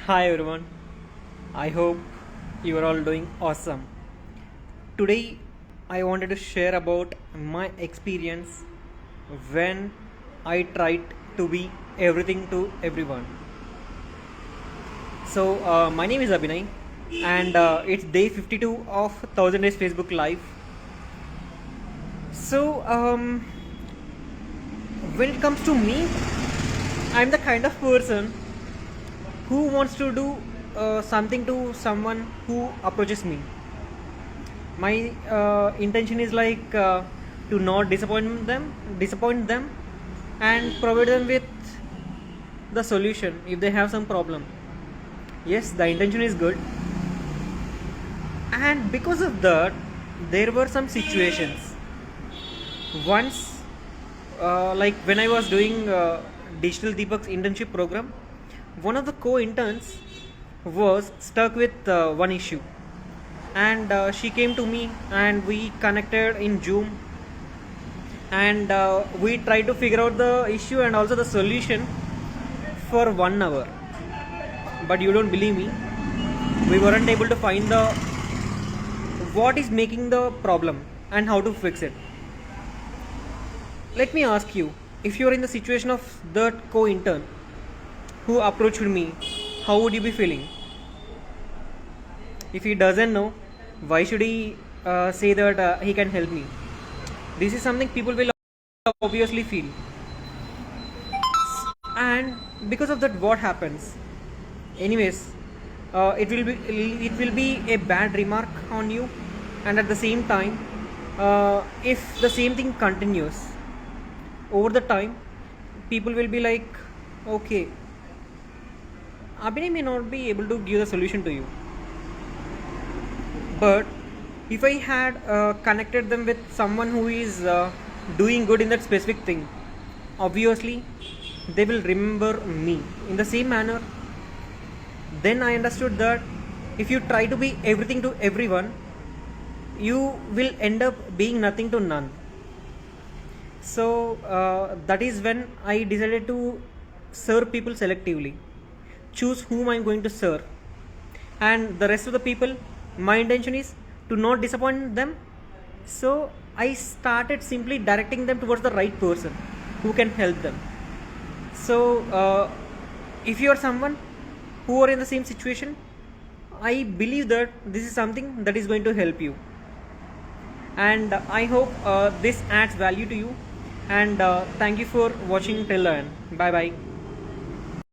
Hi everyone, I hope you are all doing awesome. Today I wanted to share about my experience when I tried to be everything to everyone. My name is Abhinay and it's day 52 of 1000 Days Facebook Live. So, when it comes to me, I'm the kind of person who wants to do something to someone who approaches me. My intention is to not disappoint them and provide them with the solution if they have some problem. Yes, the intention is good, and because of that there were some situations once, like when I was doing Digital Deepak's internship program. One of the co-interns was stuck with one issue, and she came to me and we connected in Zoom, and we tried to figure out the issue and also the solution for 1 hour. But you don't believe me, we weren't able to find the what is making the problem and how to fix it. Let me ask you, if you are in the situation of that co-intern who approached me, how would you be feeling? If he doesn't know, why should he say that he can help me? This is something people will obviously feel, and because of that, what happens? Anyways, it will be a bad remark on you, and at the same time, if the same thing continues over the time, people will be like, okay, Abhinay may not be able to give the solution to you, but if I had connected them with someone who is doing good in that specific thing, obviously they will remember me in the same manner. Then I understood that if you try to be everything to everyone, you will end up being nothing to none. So that is when I decided to serve people selectively, choose whom I'm going to serve, and the rest of the people, my intention is to not disappoint them. So I started simply directing them towards the right person who can help them. So if you are someone who are in the same situation, I believe that this is something that is going to help you, and I hope this adds value to you. And thank you for watching till the end. Bye bye.